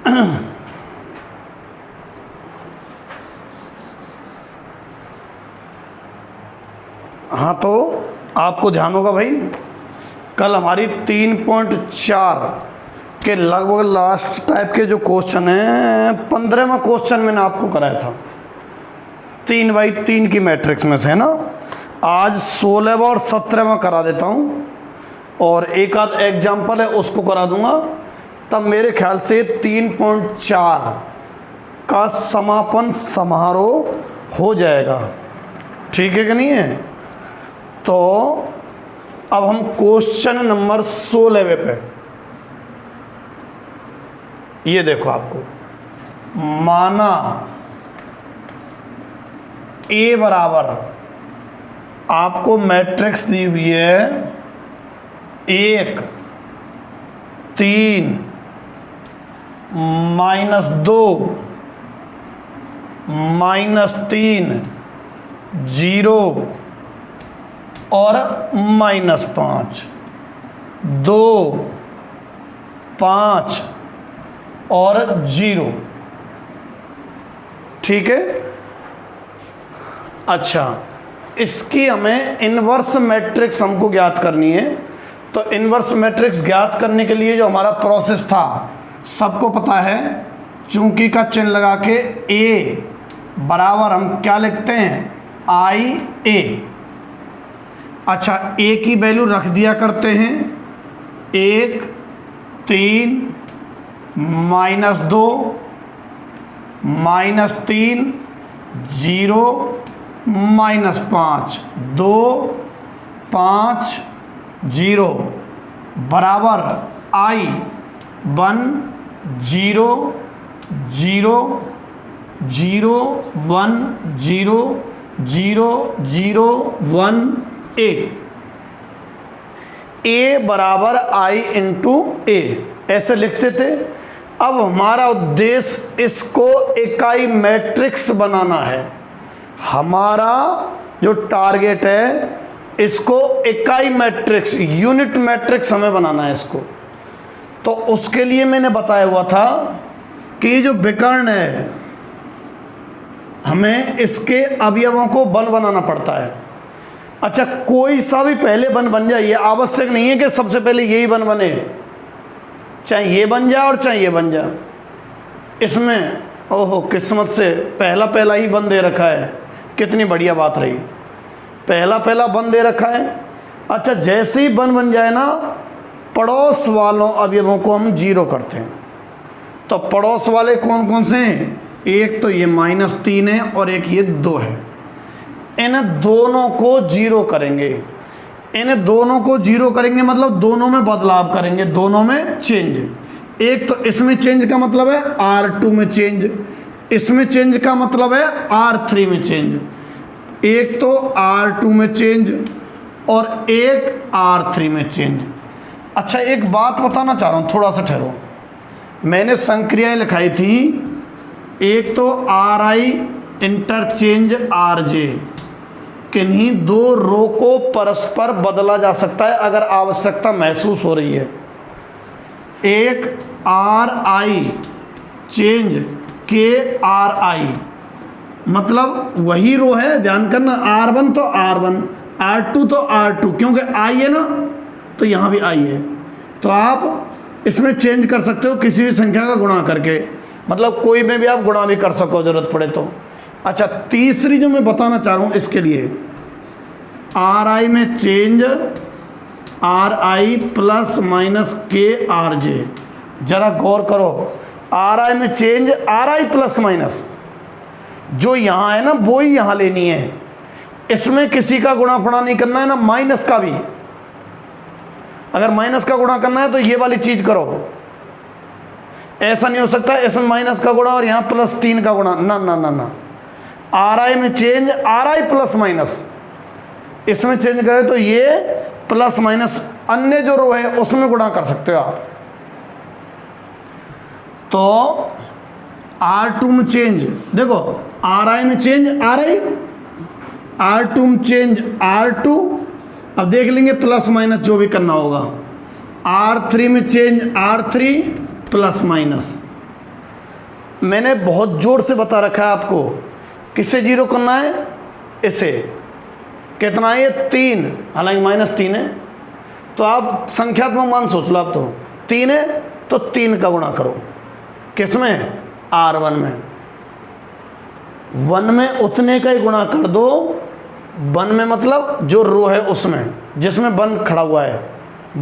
हाँ, तो आपको ध्यान होगा भाई, कल हमारी 3.4 के लगभग लास्ट टाइप के जो क्वेश्चन हैं, 15वां क्वेश्चन मैंने आपको कराया था 3x3 की मैट्रिक्स में से, है ना। आज 16वां और 17वां करा देता हूँ, और एक आध एग्जाम्पल है उसको करा दूंगा। तब मेरे ख्याल से 3.4 का समापन समारोह हो जाएगा। ठीक है कि नहीं है? तो अब हम क्वेश्चन नंबर 16वें पे, ये देखो, आपको माना A बराबर, आपको मैट्रिक्स दी हुई है 1 3 -2 -3 0 और -5, 2 5 और 0। ठीक है। अच्छा, इसकी हमें इन्वर्स मैट्रिक्स हमको ज्ञात करनी है। तो इन्वर्स मैट्रिक्स ज्ञात करने के लिए जो हमारा प्रोसेस था, सबको पता है, चूंकि का चिन्ह लगा के A बराबर हम क्या लिखते हैं, IA। अच्छा, A की वैल्यू रख दिया करते हैं 1 3 -2 -3 0 -5 2 5 0 बराबर I 1 0 0 0 1 0 0 0 1 A बराबर I इंटू A, ऐसे लिखते थे। अब हमारा उद्देश्य इसको इकाई मैट्रिक्स बनाना है। हमारा जो टारगेट है, इसको इकाई मैट्रिक्स, यूनिट मैट्रिक्स हमें बनाना है इसको। तो उसके लिए मैंने बताया हुआ था कि ये जो विकर्ण है, हमें इसके अवयवों को बन बनाना पड़ता है। अच्छा, कोई सा भी पहले बन बन जाए, ये आवश्यक नहीं है कि सबसे पहले यही बन बने, चाहे ये बन जाए और चाहे ये बन जाए। इसमें ओहो, किस्मत से पहला पहला ही बन दे रखा है, कितनी बढ़िया बात रही, पहला पहला बन दे रखा है। अच्छा, जैसे ही बन जाए ना, पड़ोस वालों अवयवों को हम 0 करते हैं। तो पड़ोस वाले कौन कौन से हैं? एक तो ये -3 है और एक ये 2 है। इन दोनों को 0 करेंगे। इन दोनों को 0 करेंगे मतलब दोनों में बदलाव करेंगे, दोनों में चेंज। एक तो इसमें चेंज का मतलब है R2 में चेंज, इसमें चेंज का मतलब है R3 में चेंज। एक तो R2 में चेंज और एक R3 में चेंज। अच्छा, एक बात बताना चाह रहा हूँ, थोड़ा सा ठहरो। मैंने संक्रियाएं लिखाई थी, एक तो RI इंटरचेंज RJ, किन्हीं दो रो को परस्पर बदला जा सकता है अगर आवश्यकता महसूस हो रही है। एक RI चेंज KRI, मतलब वही रो है, ध्यान करना, R1 तो R1, R2 तो R2, क्योंकि I है ना, तो यहाँ भी I है। तो आप इसमें चेंज कर सकते हो किसी भी संख्या का गुणा करके, मतलब कोई में भी आप गुणा भी कर सको जरूरत पड़े तो। अच्छा, तीसरी जो मैं बताना चाह रहा हूँ इसके लिए, RI में change RI plus minus KRJ। जरा गौर करो, RI में चेंज RI प्लस माइनस, जो यहाँ है ना वो ही यहाँ लेनी है। इसमें किसी का गुणाफड़ा नहीं करना है ना, माइनस का भी। अगर माइनस का गुणा करना है तो ये वाली चीज करो, ऐसा नहीं हो सकता इसमें माइनस का गुणा और यहाँ +3 का गुणा, ना ना ना ना। RI में चेंज RI प्लस माइनस, इसमें चेंज करें तो ये प्लस माइनस अन्य जो रो है उसमें गुणा कर सकते हो आप। तो R2 में चेंज, देखो RI में चेंज RI, R2 में चेंज R2, अब देख लेंगे प्लस माइनस जो भी करना होगा। R3 में चेंज R3 प्लस माइनस, मैंने बहुत जोर से बता रखा है आपको, किससे जीरो करना है, इसे। कितना है ये 3, हालांकि -3 है, तो आप संख्यात्मक मान सोच लो। आप तो 3 है तो 3 का गुणा करो, किसमें, R1 में। 1 में उतने का ही गुणा कर दो, 1 में मतलब जो रो है उसमें, जिसमें 1 खड़ा हुआ है।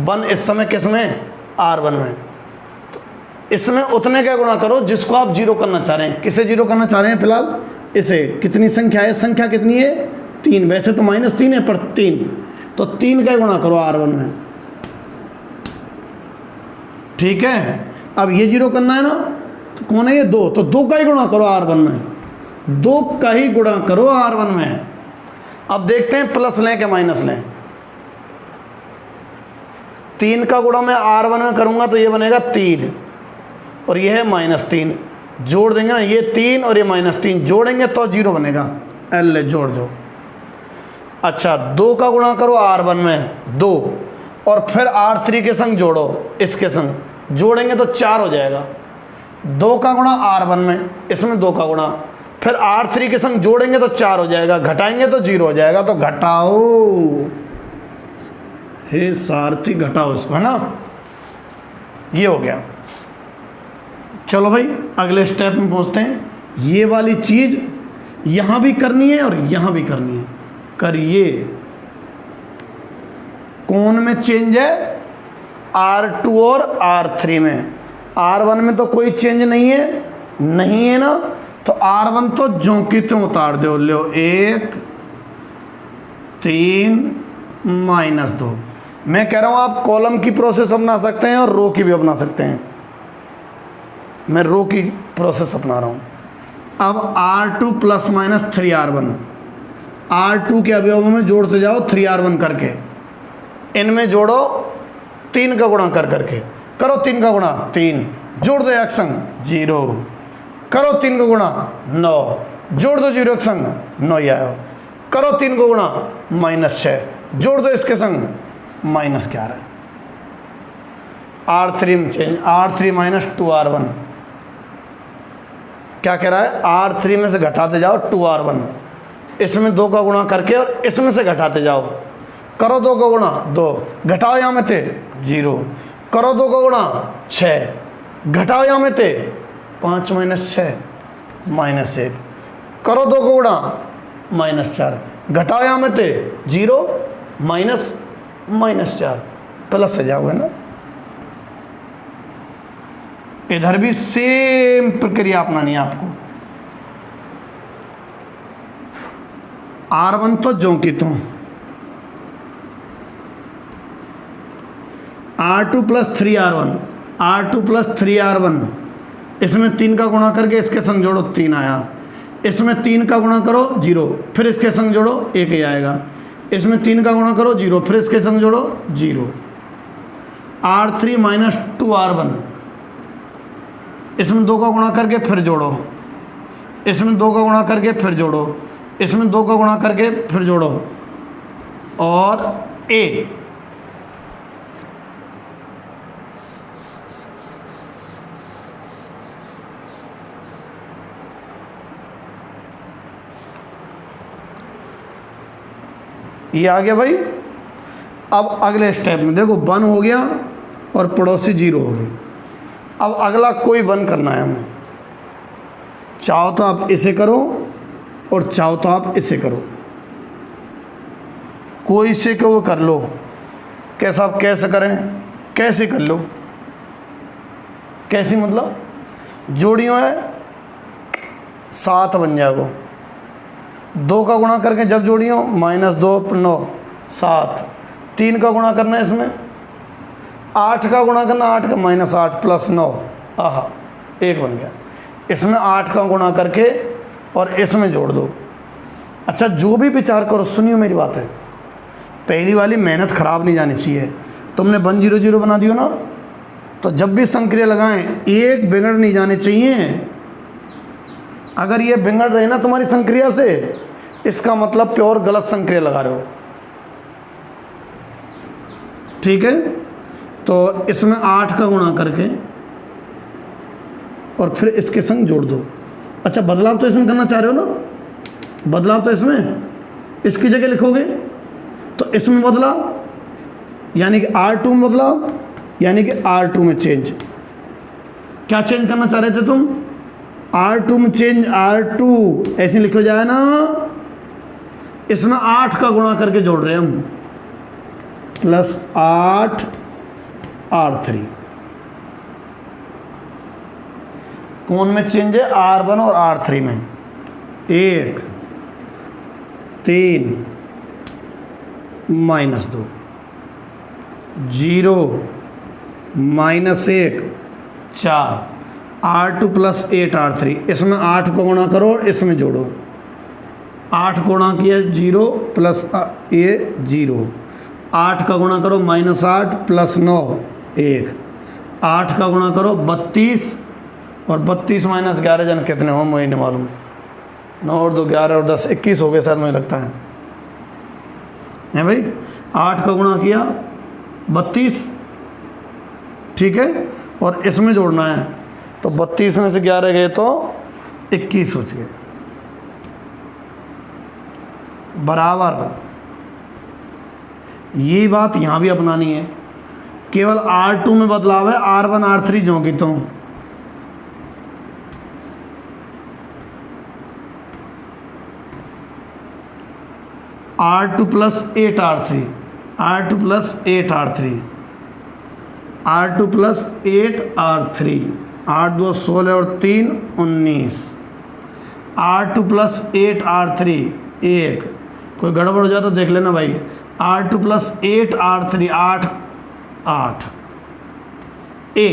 1 इस समय किसमें, R1 में। तो इसमें उतने का गुणा करो जिसको आप जीरो करना चाह रहे हैं। किसे जीरो करना चाह रहे हैं फिलहाल, इसे। कितनी संख्या है, संख्या कितनी है, 3। वैसे तो -3 है पर 3, तो 3 का गुणा करो R1 में। ठीक है, अब ये जीरो करना है ना, तो कौन है ये 2, तो 2 का ही गुणा करो R1 में। 2 का ही गुणा करो R1 में। अब देखते हैं प्लस लें कि माइनस लें। 3 का गुणा मैं R1 में करूंगा तो ये बनेगा 3 और ये है -3। जोड़ देंगे ना, ये 3 और ये -3 जोड़ेंगे तो 0 बनेगा। L जोड़ दो। अच्छा, 2 का गुणा करो R1 में 2, और फिर R3 के संग जोड़ो, इसके संग जोड़ेंगे तो 4 हो जाएगा। 2 का गुणा R1 में, इसमें 2 का गुणा, फिर R3 के संग जोड़ेंगे तो 4 हो जाएगा, घटाएंगे तो 0 हो जाएगा। तो घटाओ, हे सारथी घटाओ इसको, है ना। ये हो गया। चलो भाई अगले स्टेप में पहुंचते हैं। ये वाली चीज यहां भी करनी है और यहां भी करनी है। करिए। कौन में चेंज है, R2 और R3 में। R1 में तो कोई चेंज नहीं है ना, तो R1 तो ज्यों की त्यों उतार दो। लो 1 3 -2। मैं कह रहा हूं आप कॉलम की प्रोसेस अपना सकते हैं और रो की भी अपना सकते हैं। मैं रो की प्रोसेस अपना रहा हूं। अब R2 ± 3R1, R2 के अवयवों में जोड़ते जाओ 3R1 करके। इनमें जोड़ो 3 का गुणा कर करके। करो 3 का गुणा 3, जोड़ दो एक संग 0। करो 3 का गुणा 9, जोड़ दो 0 एक संग 9 ही आया। करो 3 का गुणा -6, जोड़ दो इसके संग -11। R3 में चेंज, R3 - 2R1। क्या कह रहा है, R3 में से घटाते जाओ 2R1, इसमें 2 का गुणा करके और इसमें से घटाते जाओ। करो 2 का गुणा 2, घटाओ यहाँ में थे 0। करो 2 का गुणा 6, घटाओ यहाँ में थे 5 - 6 -1। करो 2 का गुणा -4, घटाओ यहाँ में थे 0 -4, प्लस से जाओगे ना। इधर भी सेम प्रक्रिया अपनानी है आपको। R1 तो ज्यों की त्यों, R2 + 3R1, R2 + 3R1, इसमें 3 का गुणा करके इसके संग जोड़ो 3 आया। इसमें 3 का गुणा करो 0, फिर इसके संग जोड़ो 1 ही आएगा। इसमें 3 का गुणा करो 0, फिर इसके संग जोड़ो 0। R3 - 2R1, इसमें 2 का गुणा करके फिर जोड़ो, इसमें 2 का गुणा करके फिर जोड़ो, इसमें 2 का गुणा करके फिर जोड़ो, और A। ये आ गया भाई। अब अगले स्टेप में देखो 1 हो गया और पड़ोसी 0 हो गई। अब अगला कोई 1 करना है हमें। चाहो तो आप इसे करो और चाहो तो आप इसे करो, कोई से को कर लो। कैसा, आप कैसे करें, कैसे कर लो, कैसी मतलब, जोड़ियों है 7 बन जाएगा। 2 का गुणा करके जब जोड़ियों -2 9 7। 3 का गुणा करना है इसमें, 8 का गुणा करना, 8 का -8 + 9, आहा 1 बन गया। इसमें 8 का गुणा करके और इसमें जोड़ दो। अच्छा, जो भी विचार करो, सुनियो मेरी बात है, पहली वाली मेहनत ख़राब नहीं जानी चाहिए। तुमने 1 0 0 बना दियो ना, तो जब भी संक्रिया लगाएं एक बिगड़ नहीं जाने चाहिए। अगर ये बिगड़ रहे ना तुम्हारी संक्रिया से, इसका मतलब प्योर गलत संक्रिया लगा रहे हो। ठीक है, तो इसमें 8 का गुणा करके और फिर इसके संग जोड़ दो। अच्छा, बदलाव तो इसमें करना चाह रहे हो ना, बदलाव तो इसमें इसकी जगह लिखोगे तो इसमें बदलाव यानी कि R2 में बदलाव, यानी कि R2 में चेंज। क्या चेंज करना चाह रहे थे तुम? R2 में चेंज, R2 ऐसे लिखो जाए ना, इसमें 8 का गुणा करके जोड़ रहे हैं हम, प्लस 8 R3। कौन में चेंज है? R1 और R3 में। 1 3 -2 0 -1 4 R2 + 8 R3। इसमें 8 को गुणा करो और इसमें जोड़ो। 8 गुणा किया 0 प्लस ये 0, 8 का गुणा करो -8 + 9 1, 8 का गुणा करो 32, और 32 - 11 जन कितने हो मुझे नहीं मालूम। 9 और 2 11 और 10 21 हो गए सर, मुझे लगता है भाई। 8 का गुणा किया 32, ठीक है, और इसमें जोड़ना है तो 32 में से 11 गए तो 21 बच गए, बराबर। ये बात यहाँ भी अपनानी है। केवल R2 में बदलाव है, R1 R3 जो की तो R2 + 8 R3, R2 + 8 R3, R2 + 8 R3, 8 2 16 और 3 19, R2 + 8 R3 1। कोई गड़बड़ हो जाए तो देख लेना भाई। R2 + 8 R3 8 8 ए।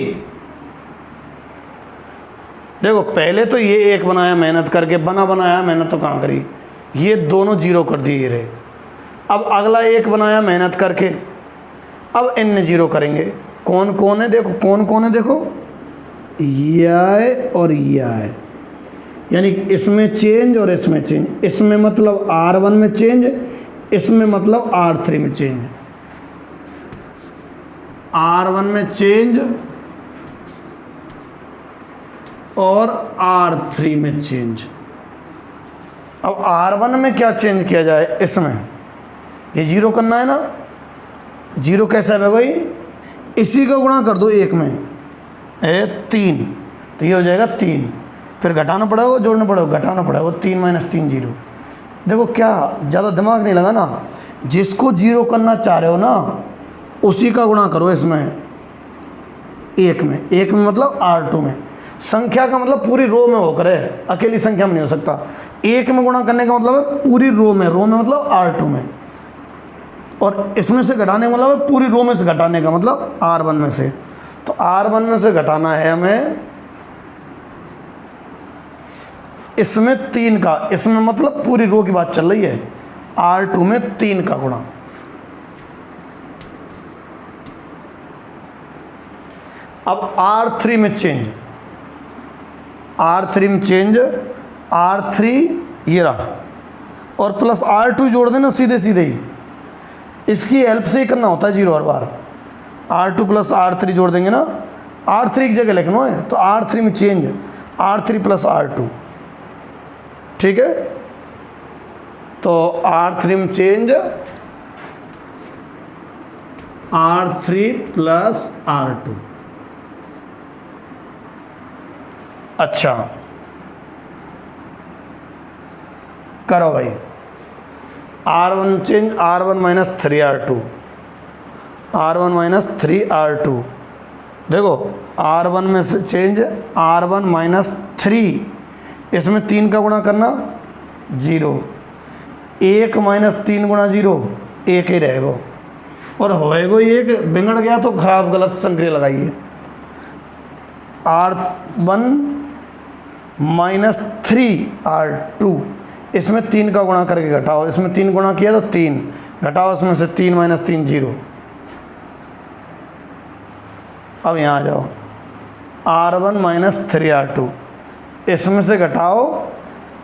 देखो पहले तो ये 1 बनाया मेहनत करके, बनाया मेहनत तो कहाँ करी, ये दोनों 0 कर दिए रहे। अब अगला 1 बनाया मेहनत करके, अब इनने 0 करेंगे। कौन कौन है देखो, कौन कौन है देखो, यह और यह, यानी इसमें चेंज और इसमें चेंज। इसमें मतलब R1 में चेंज, इसमें मतलब R3 में चेंज। R1 में चेंज और R3 में चेंज। अब R1 में क्या चेंज किया जाए, इसमें ये 0 करना है ना। 0 कैसे है भाई, इसी का गुणा कर दो 1 में, 3, तो ये हो जाएगा 3। फिर घटाना पड़ेगा, जोड़ना पड़ेगा, घटाना पड़ेगा, 3 - 3 0। देखो क्या ज़्यादा दिमाग नहीं लगा ना, जिसको 0 करना चाह रहे हो ना उसी का गुणा करो इसमें 1 में। 1 में मतलब R2 में। संख्या का मतलब पूरी रो में होकर है, अकेली संख्या में नहीं हो सकता। 1 में गुणा करने का मतलब है पूरी रो में, रो में मतलब R2 में, और इसमें से घटाने का मतलब है पूरी रो में से घटाने का मतलब R1 में से। तो R1 में से घटाना है हमें इसमें 3 का, इसमें मतलब पूरी रो की बात चल रही है। R2 में 3 का गुणा। अब R3 में चेंज, R3 में चेंज, R3 ये रहा, और प्लस R2 जोड़ देना सीधे सीधे ही। इसकी हेल्प से ही करना होता है 0 हर बार। R2 + R3 जोड़ देंगे ना, R3 की जगह लिखना है तो R3 में चेंज, R3 + R2, ठीक है। तो R3 में चेंज, R3 + R2। अच्छा करो भाई। R1 change, R1 - 3R2, R1 - 3R2। देखो R1 में से चेंज, R1 - 3, इसमें 3 का गुणा करना 0, 1 - 3 × 0 1 ही रहेगा, और होएगा 1 बिगड़ गया तो खराब गलत संक्रिया लगाइए। R1 - 3R2, इसमें 3 का गुणा करके घटाओ, इसमें 3 गुणा किया तो 3, घटाओ इसमें से 3 - 3 0। अब यहाँ आ जाओ, R1 - 3R2, इसमें से घटाओ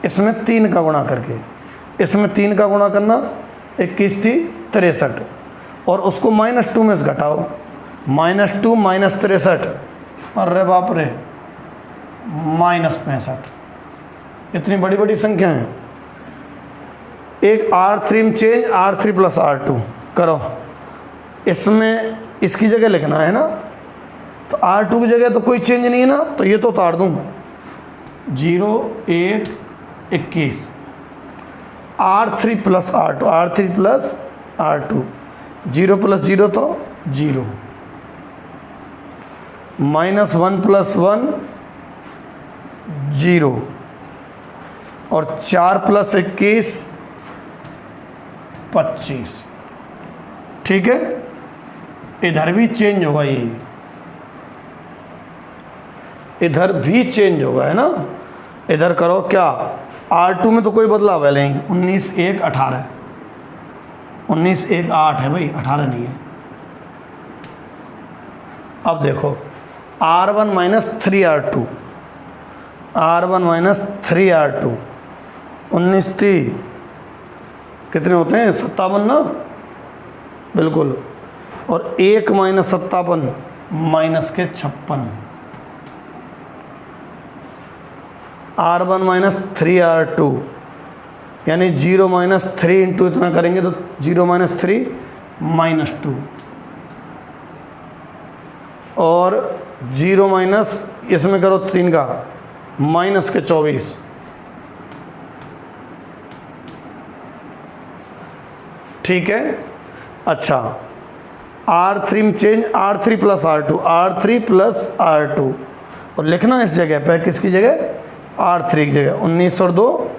इसमें 3 का गुणा करके, इसमें 3 का गुणा करना 21 × 63, और उसको -2 में से घटाओ, -2 - 63, अरे बाप रे -65। इतनी बड़ी बड़ी संख्या है। एक R3 में चेंज, R3 + R2 करो, इसमें इसकी जगह लिखना है ना, तो R2 की जगह तो कोई चेंज नहीं है ना, तो ये तो उतार दूँ, 0 1 21, R3 + R2, R3 + R2, 0 + 0 तो 0, -1 + 1 0, और 4 + 21 25। ठीक है, इधर भी चेंज होगा, ये इधर भी चेंज होगा, है ना। इधर करो क्या, R2 में तो कोई बदलाव है नहीं, 19 1 18, 19 1 8 है भाई, 18 नहीं है। अब देखो R1 - 3R2, R1 - 3R2, 19 3 कितने होते हैं, 57 ना, बिल्कुल। और 1 - 57 -56, R1 - 3R2 यानी 0 - 3 इंटू इतना करेंगे तो 0 - 3 -2, और 0 - इसमें करो 3 का -24। ठीक है, अच्छा, R3 में change, R3 + R2, R3 + R2, और लिखना इस जगह पे, किसकी जगह, R3 की जगह, 19 और 2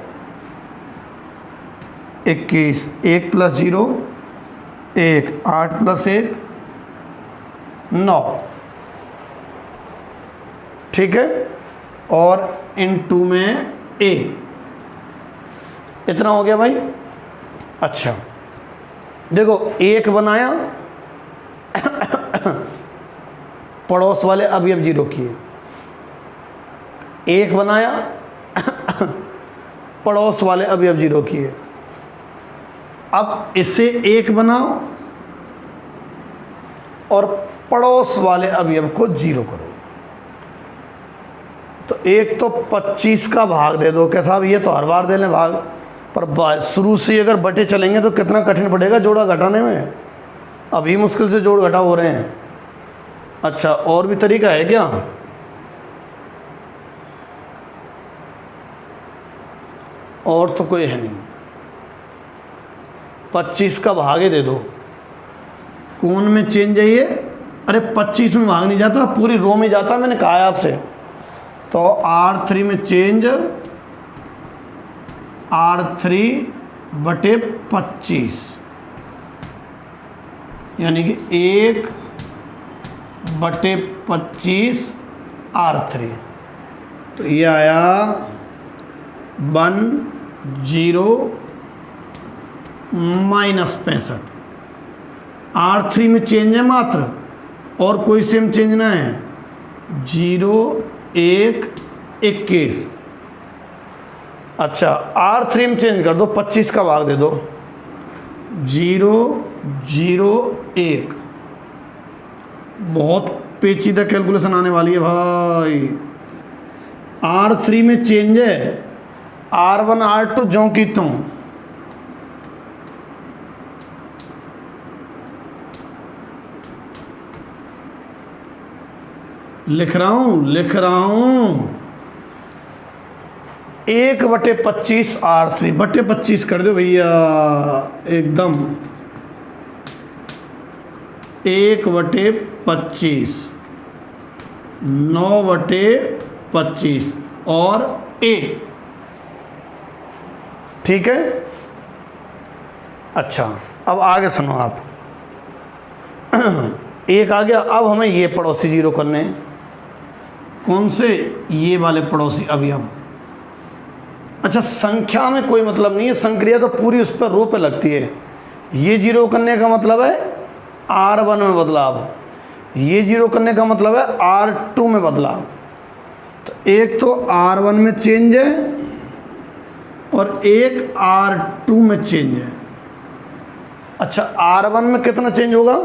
21, 1 + 0 1, 8 + 1 9। ठीक है, और इन 2 में A, इतना हो गया भाई। अच्छा देखो, 1 बनाया, पड़ोस वाले अवयव 0 किए, 1 बनाया, पड़ोस वाले अवयव 0 किए। अब इसे 1 बनाओ और पड़ोस वाले अवयव को 0 करो, तो एक तो 25 का भाग दे दो। क्या साहब, ये तो हर बार दे लें भाग, पर शुरू से अगर बटे चलेंगे तो कितना कठिन पड़ेगा जोड़ा घटाने में, अभी मुश्किल से जोड़ घटा हो रहे हैं। अच्छा, और भी तरीका है क्या, और तो कोई है नहीं, 25 का भागे दे दो, कौन में चेंज है ये, अरे 25 में भाग नहीं जाता, पूरी रो में जाता, मैंने कहा है आपसे। तो R3 में चेंज, R3/25, यानी कि 1/25 R3, तो ये आया 1 0 -65। R3 में चेंज है मात्र, और कोई सेम चेंज ना है, 0 1 21। अच्छा, R3 में चेंज कर दो, 25 का भाग दे दो, 0 0 1। बहुत पेचीदा कैलकुलेशन आने वाली है भाई। R3 में चेंज है, R1 R2 ज्यों की त्यों, लिख रहा हूं 1/25 R3 बटे 25 कर दो भैया, एकदम 1/25, 9/25 और A। ठीक है, अच्छा अब आगे सुनो आप। एक आ गया, अब हमें ये पड़ोसी 0 करने हैं। कौन से, ये वाले पड़ोसी अवयव। अच्छा, संख्या में कोई मतलब नहीं है, संक्रिया तो पूरी उस पर रो पे लगती है। ये 0 करने का मतलब है R1 में बदलाव, ये 0 करने का मतलब है R2 में बदलाव। तो एक तो R1 में चेंज है और एक R2 में चेंज है। अच्छा, R1 में कितना चेंज होगा,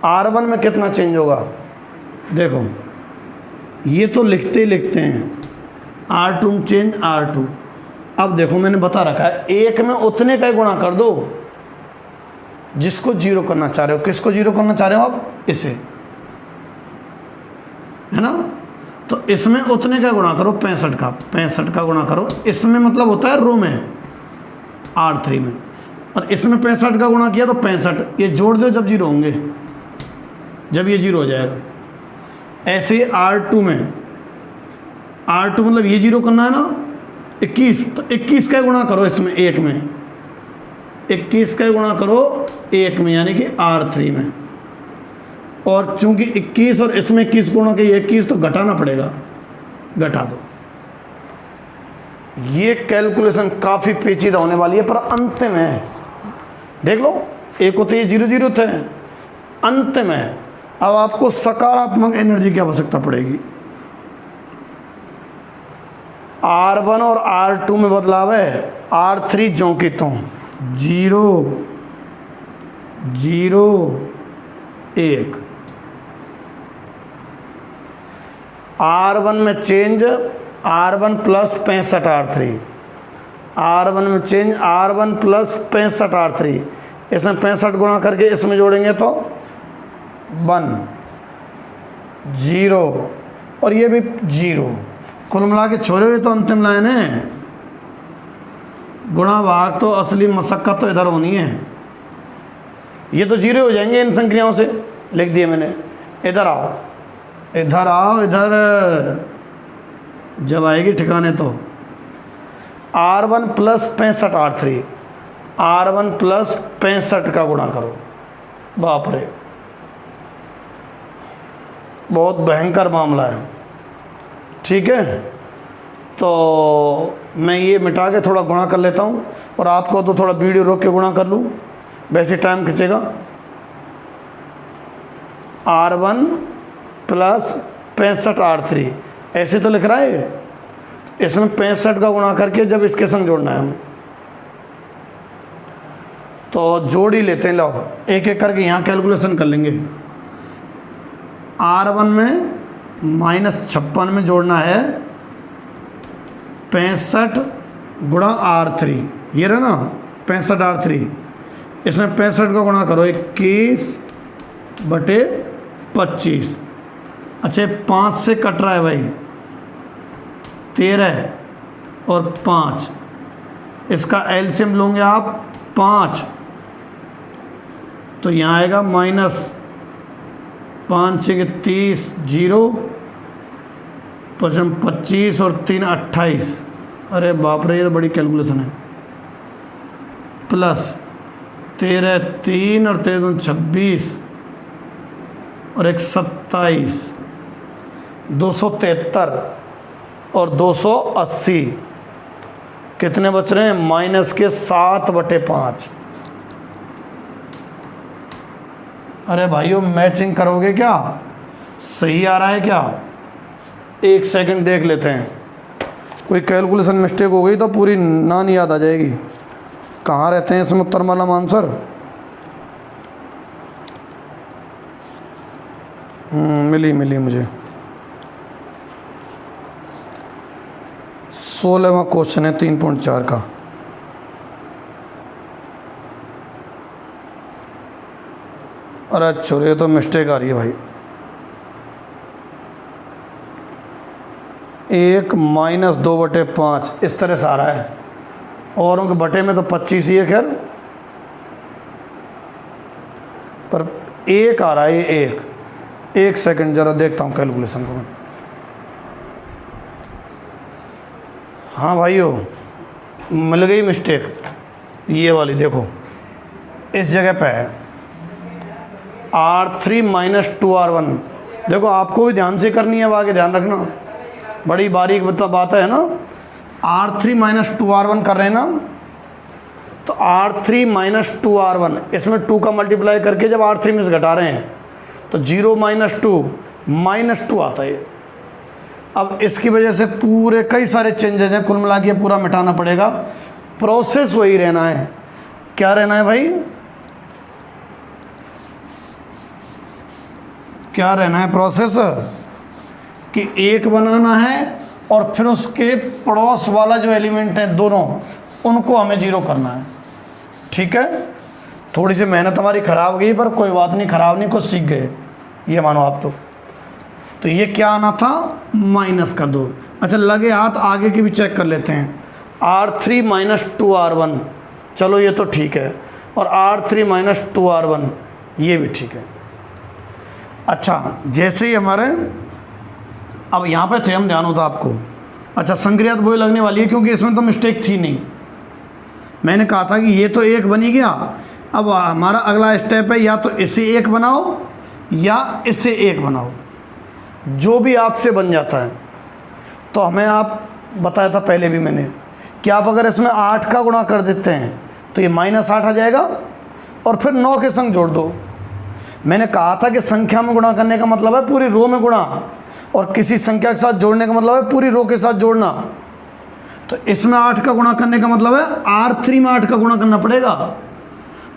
R1 में कितना चेंज होगा, देखो ये तो लिखते ही लिखते हैं, R2 चेंज R2। अब देखो मैंने बता रखा है, एक में उतने का ही गुणा कर दो जिसको जीरो करना चाह रहे हो। किसको जीरो करना चाह रहे हो आप? इसे, है ना। तो इसमें उतने का गुणा करो 65 का, 65 का गुणा करो। इसमें मतलब होता है रो में, R3 में, और इसमें 65 का गुणा किया तो 65। ये जोड़ दो जब जीरो होंगे, जब ये जीरो हो जाएगा। ऐसे ही R2 में, R2 मतलब ये जीरो करना है ना 21, तो 21 का गुणा करो इसमें, एक में 21 का गुणा करो एक में, यानी कि R3 में। और चूंकि 21 और इसमें 21 गुणा के 21, तो घटाना पड़ेगा, घटा दो। ये कैलकुलेशन काफ़ी पेचीदा होने वाली है, पर अंत में देख लो, एक होते ये 0 0 थे, अंत में अब आपको सकारात्मक एनर्जी की आवश्यकता पड़ेगी। R1 और R2 में बदलाव है, R3 ज्यों की त्यों 0 0 1। R1 में change R1 plus 65 R3, R1 में चेंज R1 प्लस 65 R3। इसमें 65 गुणा करके इसमें जोड़ेंगे तो 1 0, और ये भी 0। कुल मिला के छोड़े हुए तो अंतिम लाइन है। गुणा भाग तो असली मशक्कत तो इधर होनी है। ये तो 0 हो जाएंगे इन संक्रियाओं से, लिख दिए मैंने। इधर आओ, इधर आओ, इधर जब आएगी ठिकाने तो R1 plus 65 R3, R1 plus 65 का गुणा करो। बाप रे, बहुत भयंकर मामला है। ठीक है, तो मैं ये मिटा के थोड़ा गुणा कर लेता हूँ, और आपको तो थोड़ा वीडियो रोक के गुणा कर लूँ, वैसे टाइम खींचेगा। R1 प्लस 65 R3, ऐसे तो लिख रहा है। इसमें 65 का गुणा करके जब इसके संग जोड़ना है हमें, तो जोड़ ही लेते हैं। लो एक एक करके यहाँ कैलकुलेशन कर लेंगे। R1 में -56 में जोड़ना है 65 गुणा R3, ये रहा ना 65 R3। इसमें 65 का गुणा करो 21/25। अच्छा 5 से कट रहा है भाई, 13 और 5, इसका एलसीएम लोगे आप 5, तो यहाँ आएगा -5 6 30 0 25 और 3 28। अरे बाप रे, ये तो बड़ी कैलकुलेशन है। प्लस 13 3 और 13 26 और 1 27, 273 और 280। कितने बच रहे हैं? -7/5। अरे भाइयों, मैचिंग करोगे क्या? सही आ रहा है क्या? एक सेकंड देख लेते हैं। कोई कैलकुलेशन मिस्टेक हो गई तो पूरी नान याद आ जाएगी। कहाँ रहते हैं इसमें उत्तर माला आंसर? मिली मुझे। 16वां क्वेश्चन है 3.4 का। अरे छोरे, तो मिस्टेक आ रही है भाई। 1 -2/5 इस तरह से आ रहा है, औरों के बटे में तो 25 ही है। खैर, पर 1 आ रहा है, ये 1 सेकंड ज़रा देखता हूँ कैलकुलेशन को मैं। हाँ भाइयों, मिल गई मिस्टेक। ये वाली देखो, इस जगह पे है R3 - 2R1। देखो आपको भी ध्यान से करनी है, आगे ध्यान रखना, बड़ी बारीक बात है ना। R3 - 2R1 कर रहे हैं ना, तो R3 - 2R1, इसमें 2 का मल्टीप्लाई करके जब R3 में से घटा रहे हैं तो 0 - 2 -2 आता है। अब इसकी वजह से पूरे कई सारे चेंजेस हैं, कुल मिला के पूरा मिटाना पड़ेगा। प्रोसेस वही रहना है। क्या रहना है भाई? क्या रहना है? प्रोसेस। कि एक बनाना है और फिर उसके पड़ोस वाला जो एलिमेंट है दोनों, उनको हमें जीरो करना है। ठीक है, थोड़ी सी मेहनत हमारी ख़राब गई, पर कोई बात नहीं, ख़राब नहीं, कुछ सीख गए, ये मानो आप। तो ये क्या आना था, माइनस का 2। अच्छा, लगे हाथ आगे की भी चेक कर लेते हैं। R3 माइनस 2R1, चलो ये तो ठीक है, और R3 माइनस 2R1 ये भी ठीक है। अच्छा, जैसे ही हमारे अब यहाँ पे थे हम, ध्यान होता आपको। अच्छा, संक्रिया तो वही लगने वाली है क्योंकि इसमें तो मिस्टेक थी नहीं। मैंने कहा था कि ये तो एक बनी गया, अब हमारा अगला स्टेप है या तो इसे एक बनाओ या इसे एक बनाओ, जो भी आपसे बन जाता है। तो हमें आप बताया था पहले भी मैंने कि आप अगर इसमें 8 का गुणा कर देते हैं तो ये -8 आ जाएगा, और फिर 9 के संग जोड़ दो। मैंने कहा था कि संख्या में गुणा करने का मतलब है पूरी रो में गुणा, और किसी संख्या के साथ जोड़ने का मतलब है पूरी रो के साथ जोड़ना। तो इसमें 8 का गुणा करने का मतलब है R3 में 8 का गुणा करना पड़ेगा,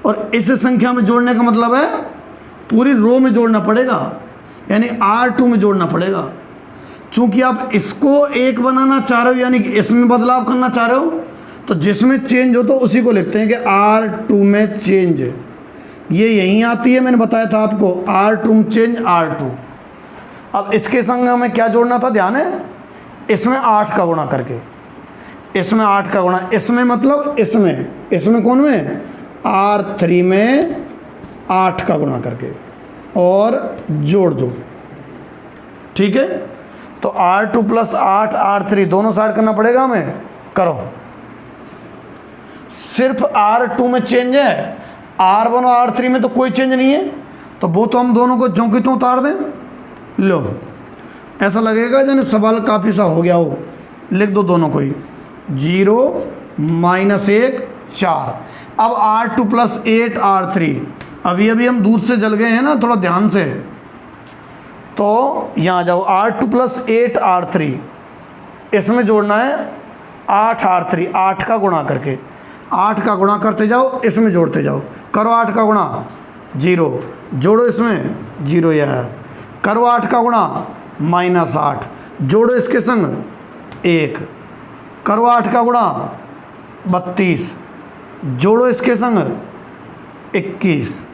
और इस संख्या में जोड़ने का मतलब है पूरी रो में जोड़ना पड़ेगा, यानी R2 में जोड़ना पड़ेगा। चूंकि आप इसको एक बनाना चाह रहे हो, यानी कि इसमें बदलाव करना चाह रहे हो, तो जिसमें चेंज हो तो उसी को लिखते हैं कि R2 में चेंज। ये यहीं आती है, मैंने बताया था आपको, R2 में चेंज R2। अब इसके संग हमें क्या जोड़ना था, ध्यान है, इसमें 8 का गुणा करके, इसमें 8 का गुणा, इसमें मतलब इसमें कौन में, R3 में 8 का गुणा करके और जोड़ दो। ठीक है, तो R2 प्लस 8 R3 दोनों साइड करना पड़ेगा हमें, करो। सिर्फ R2 में चेंज है, R1 और R3 में तो कोई चेंज नहीं है, तो वो तो हम दोनों को ज्यों की त्यों उतार दें। लो, ऐसा लगेगा जैसे सवाल काफ़ी सा हो गया हो। लिख दो दोनों को ही, 0 -1 4। अब R2 प्लस 8 R3, अभी हम दूध से जल गए हैं ना, थोड़ा ध्यान से। तो यहाँ जाओ, R2 प्लस 8 R3, इसमें जोड़ना है 8 R3, 8 का गुणा करके, 8 का गुणा करते जाओ, इसमें जोड़ते जाओ। करो 8 का गुणा, 0, जोड़ो इसमें 0 यह है। करो 8 का गुणा, -8, जोड़ो इसके संग 1। करो 8 का गुणा, 32, जोड़ो इसके संग 21।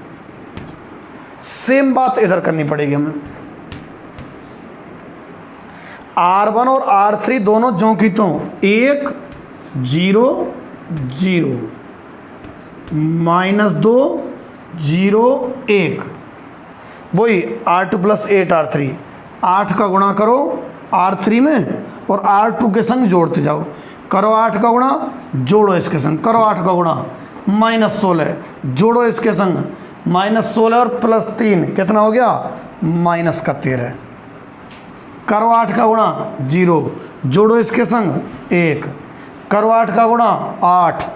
सेम बात इधर करनी पड़ेगी हमें। R1 और R3 दोनों ज्यों की त्यों, 1 0 0, -2 0 1, वही R2 प्लस 8 R3। 8 का गुणा करो R3 में और R2 के संग जोड़ते जाओ। करो 8 का गुणा, जोड़ो इसके संग, करो 8 का गुणा, -16, जोड़ो इसके संग, -16 और +3 कितना हो गया, -13। करो 8 का गुणा, 0, जोड़ो इसके संग 1। करो 8 का गुणा, 8,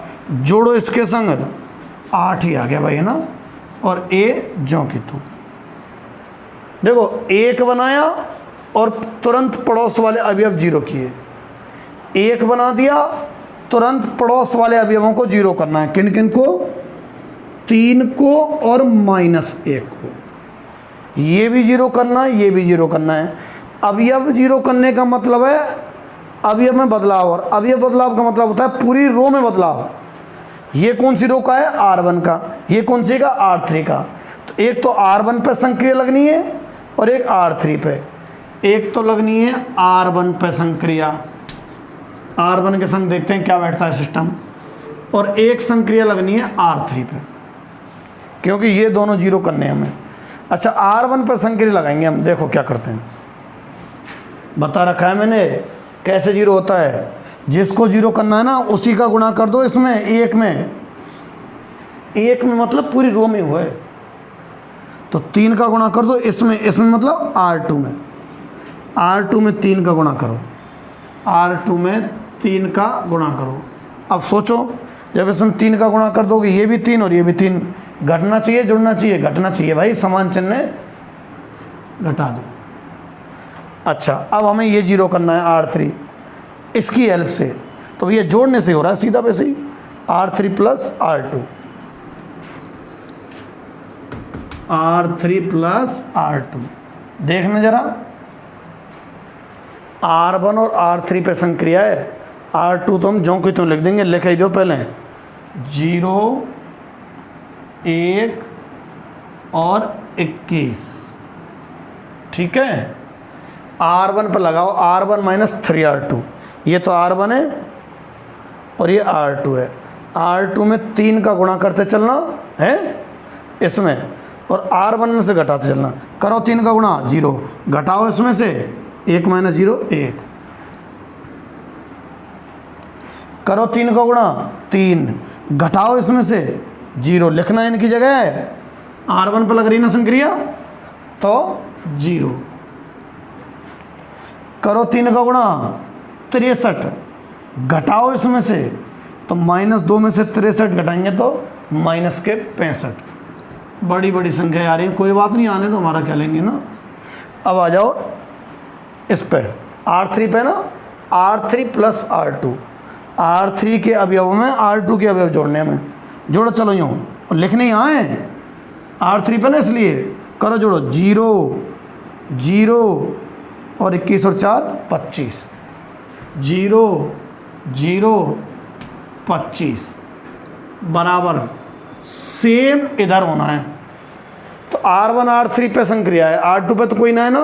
जोड़ो इसके संग 8 ही आ गया भाई, है ना। और ए ज्यों की त्यों। देखो, 1 बनाया और तुरंत पड़ोस वाले अवयव 0 किए। 1 बना दिया, तुरंत पड़ोस वाले अवयवों को 0 करना है। किन किन को, 3 को और -1 को। ये भी 0 करना है, ये भी 0 करना है। अवयव 0 करने का मतलब है अवयव में बदलाव, और अवयव बदलाव का मतलब होता है पूरी रो में बदलाव। ये कौन सी रो का है, R1 का, ये कौन सी का, R3 का। तो एक तो R1 पे संक्रिया लगनी है और एक R3 पे। एक तो लगनी है R1 पे संक्रिया, R1 के संग देखते हैं क्या बैठता है सिस्टम, और एक संक्रिया लगनी है R3 पे, क्योंकि ये दोनों 0 करने हैं हमें। अच्छा, R1 पे संक्रिया लगाएंगे हम, देखो क्या करते हैं, बता रखा है मैंने कैसे 0 होता है। जिसको 0 करना है ना, उसी का गुणा कर दो इसमें 1 में। 1 में मतलब पूरी रो में हुआ है, तो 3 का गुणा कर दो इसमें मतलब R2 में। R2 में 3 का गुणा करो, R2 में 3 का गुणा करो। अब सोचो, जब इसमें 3 का गुणा कर दोगे, ये भी 3 और ये भी 3, घटना चाहिए जुड़ना चाहिए, घटना चाहिए भाई, समान चिन्ह घटा दो। अच्छा, अब हमें ये 0 करना है R3, इसकी हेल्प से, तो ये जोड़ने से हो रहा है सीधा वैसे ही, R3 plus R2, R3 plus R2। देखना जरा, R1 और R3 पे संक्रिया है। R2 तो हम ज्यों की त्यों लिख देंगे, लिख ही दो पहले 0, 1 और 21। ठीक है, R1 पर लगाओ R1 माइनस 3R2, ये तो R1 है और ये R2 है। R2 में 3 का गुणा करते चलना है इसमें, और R1 में से घटाते चलना। करो 3 का गुणा 0, घटाओ इसमें से 1 माइनस 0 1, करो 3 का गुणा 3, घटाओ इसमें से 0, लिखना इनकी जगह है। R1 पर लग रही ना संक्रिया तो 0, करो 3 का गुणा 63, घटाओ इसमें से तो -2 में से 63 घटाएंगे तो -65। बड़ी बड़ी संख्या आ रही है, कोई बात नहीं, आने तो हमारा क्या लेंगे ना। अब आ जाओ इस पे R3 पे ना, R3 प्लस R2, R3 के अवयव में R2 के अवयव जोड़ने में, जोड़ो चलो यूँ, और लिखने यहाँ है R3 पे ना, इसलिए करो जोड़ो 0 0 और 21 और 4 25, 0 0 25 बराबर सेम इधर होना है। तो R1 R3 पे संक्रिया है, R2 पे तो कोई ना है ना,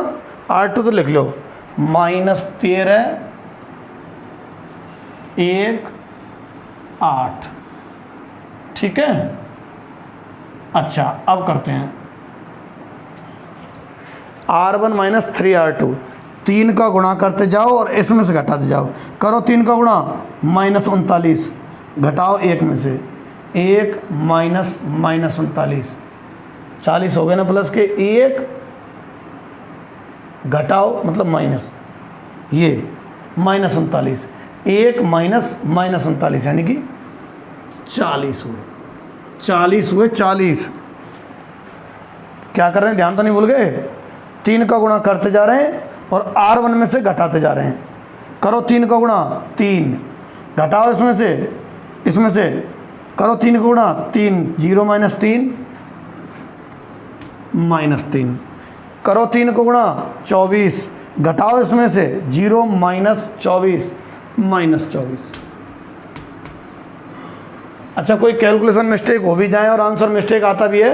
R2 तो लिख लो -13 1 8। ठीक है, अच्छा अब करते हैं R1 माइनस 3R2, 3 का गुणा करते जाओ और इसमें से घटाते जाओ। करो 3 का गुणा -39, घटाओ 1 में से 1 माइनस -39, 40 हो गए ना प्लस के, 1 घटाओ मतलब माइनस, ये -39, 1 माइनस -39 यानी कि 40 हुए, 40 हुए 40। क्या कर रहे हैं, ध्यान तो नहीं भूल गए? 3 का गुणा करते जा रहे हैं और R1 में से घटाते जा रहे हैं। करो 3 का गुणा 3, घटाओ इसमें से करो 3 का गुणा 3, 0 माइनस 3 -3, करो 3 का गुणा 24, घटाओ इसमें से 0 माइनस 24 -24। अच्छा, कोई कैलकुलेशन मिस्टेक हो भी जाए और आंसर मिस्टेक आता भी है